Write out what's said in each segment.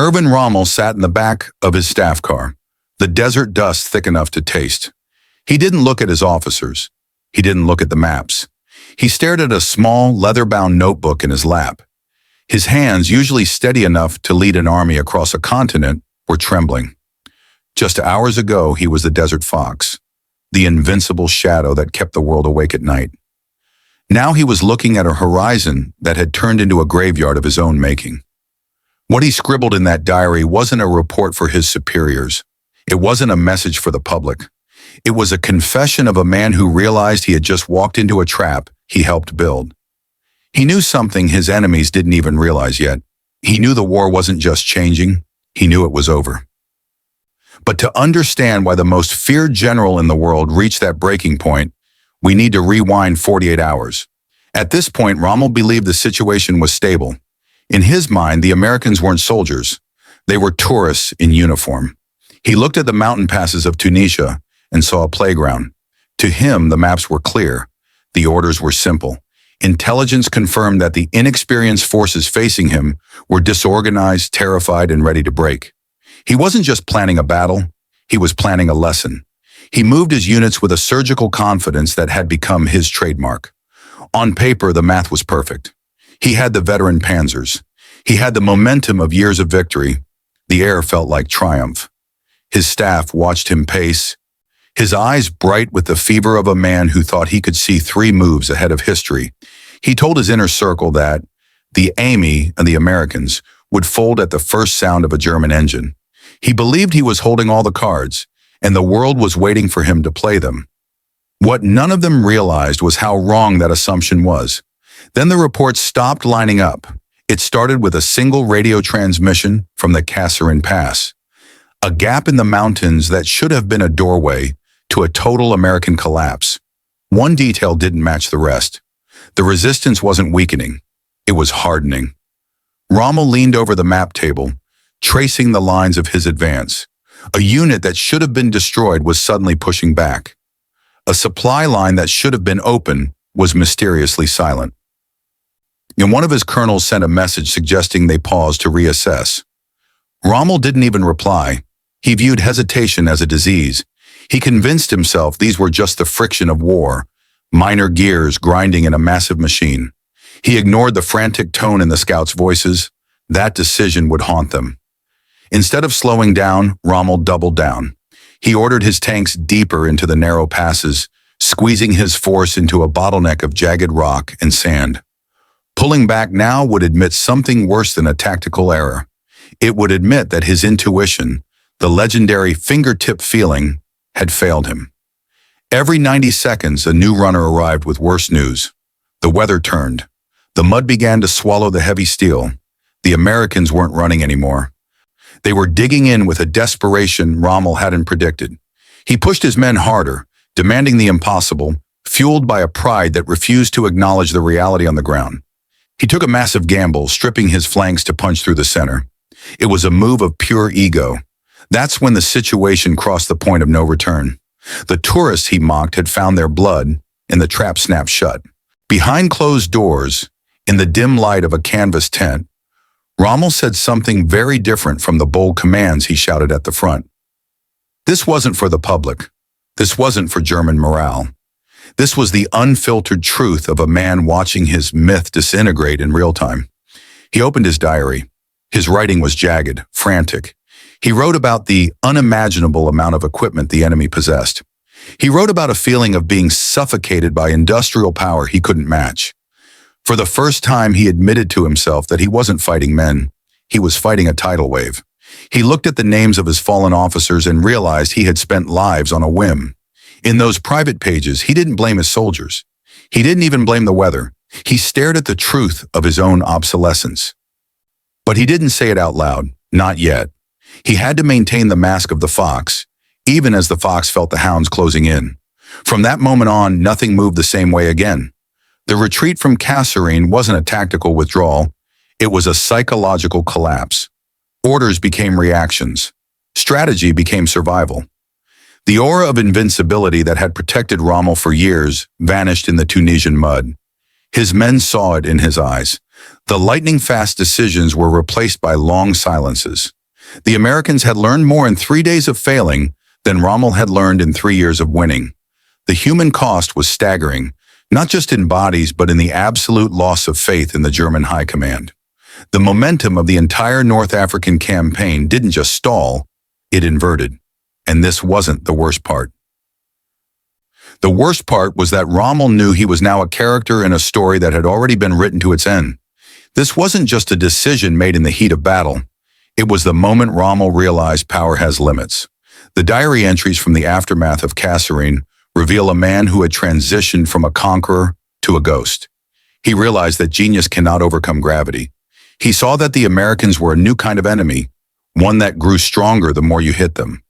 Erwin Rommel sat in the back of his staff car, the desert dust thick enough to taste. He didn't look at his officers. He didn't look at the maps. He stared at a small, leather-bound notebook in his lap. His hands, usually steady enough to lead an army across a continent, were trembling. Just hours ago, he was the desert fox, the invincible shadow that kept the world awake at night. Now he was looking at a horizon that had turned into a graveyard of his own making. What he scribbled in that diary wasn't a report for his superiors. It wasn't a message for the public. It was a confession of a man who realized he had just walked into a trap he helped build. He knew something his enemies didn't even realize yet. He knew the war wasn't just changing, he knew it was over. But to understand why the most feared general in the world reached that breaking point, we need to rewind 48 hours. At this point, Rommel believed the situation was stable. In his mind, the Americans weren't soldiers. They were tourists in uniform. He looked at the mountain passes of Tunisia and saw a playground. To him, the maps were clear. The orders were simple. Intelligence confirmed that the inexperienced forces facing him were disorganized, terrified, and ready to break. He wasn't just planning a battle, he was planning a lesson. He moved his units with a surgical confidence that had become his trademark. On paper, the math was perfect. He had the veteran panzers. He had the momentum of years of victory. The air felt like triumph. His staff watched him pace, his eyes bright with the fever of a man who thought he could see 3 moves ahead of history. He told his inner circle that the Army and the Americans would fold at the first sound of a German engine. He believed he was holding all the cards, and the world was waiting for him to play them. What none of them realized was how wrong that assumption was. Then the reports stopped lining up. It started with a single radio transmission from the Kasserine Pass, a gap in the mountains that should have been a doorway to a total American collapse. One detail didn't match the rest. The resistance wasn't weakening. It was hardening. Rommel leaned over the map table, tracing the lines of his advance. A unit that should have been destroyed was suddenly pushing back. A supply line that should have been open was mysteriously silent. And one of his colonels sent a message suggesting they pause to reassess. Rommel didn't even reply. He viewed hesitation as a disease. He convinced himself these were just the friction of war, minor gears grinding in a massive machine. He ignored the frantic tone in the scouts' voices. That decision would haunt them. Instead of slowing down, Rommel doubled down. He ordered his tanks deeper into the narrow passes, squeezing his force into a bottleneck of jagged rock and sand. Pulling back now would admit something worse than a tactical error. It would admit that his intuition, the legendary fingertip feeling, had failed him. Every 90 seconds, a new runner arrived with worse news. The weather turned. The mud began to swallow the heavy steel. The Americans weren't running anymore. They were digging in with a desperation Rommel hadn't predicted. He pushed his men harder, demanding the impossible, fueled by a pride that refused to acknowledge the reality on the ground. He took a massive gamble, stripping his flanks to punch through the center. It was a move of pure ego. That's when the situation crossed the point of no return. The tourists he mocked had found their blood, and the trap snapped shut. Behind closed doors, in the dim light of a canvas tent, Rommel said something very different from the bold commands he shouted at the front. This wasn't for the public. This wasn't for German morale. This was the unfiltered truth of a man watching his myth disintegrate in real time. He opened his diary. His writing was jagged, frantic. He wrote about the unimaginable amount of equipment the enemy possessed. He wrote about a feeling of being suffocated by industrial power he couldn't match. For the first time, he admitted to himself that he wasn't fighting men. He was fighting a tidal wave. He looked at the names of his fallen officers and realized he had spent lives on a whim. In those private pages, he didn't blame his soldiers. He didn't even blame the weather. He stared at the truth of his own obsolescence. But he didn't say it out loud, not yet. He had to maintain the mask of the fox, even as the fox felt the hounds closing in. From that moment on, nothing moved the same way again. The retreat from Kasserine wasn't a tactical withdrawal. It was a psychological collapse. Orders became reactions. Strategy became survival. The aura of invincibility that had protected Rommel for years vanished in the Tunisian mud. His men saw it in his eyes. The lightning-fast decisions were replaced by long silences. The Americans had learned more in 3 days of failing than Rommel had learned in 3 years of winning. The human cost was staggering, not just in bodies but in the absolute loss of faith in the German high command. The momentum of the entire North African campaign didn't just stall, it inverted. And this wasn't the worst part. The worst part was that Rommel knew he was now a character in a story that had already been written to its end. This wasn't just a decision made in the heat of battle. It was the moment Rommel realized power has limits. The diary entries from the aftermath of Kasserine reveal a man who had transitioned from a conqueror to a ghost. He realized that genius cannot overcome gravity. He saw that the Americans were a new kind of enemy, one that grew stronger the more you hit them.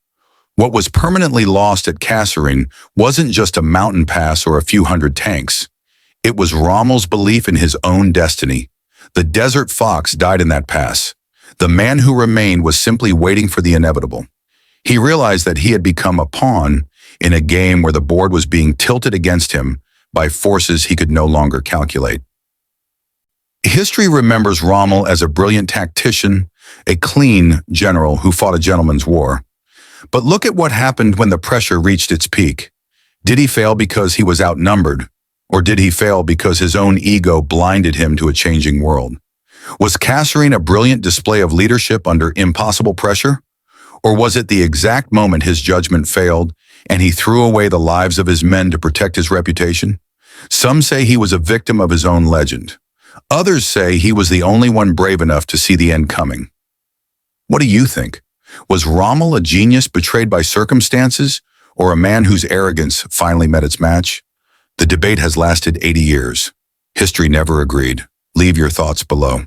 What was permanently lost at Kasserine wasn't just a mountain pass or a few hundred tanks. It was Rommel's belief in his own destiny. The desert fox died in that pass. The man who remained was simply waiting for the inevitable. He realized that he had become a pawn in a game where the board was being tilted against him by forces he could no longer calculate. History remembers Rommel as a brilliant tactician, a clean general who fought a gentleman's war. But look at what happened when the pressure reached its peak. Did he fail because he was outnumbered, or did he fail because his own ego blinded him to a changing world? Was Kasserine a brilliant display of leadership under impossible pressure? Or was it the exact moment his judgment failed and he threw away the lives of his men to protect his reputation? Some say he was a victim of his own legend. Others say he was the only one brave enough to see the end coming. What do you think? Was Rommel a genius betrayed by circumstances, or a man whose arrogance finally met its match? The debate has lasted 80 years. History never agreed. Leave your thoughts below.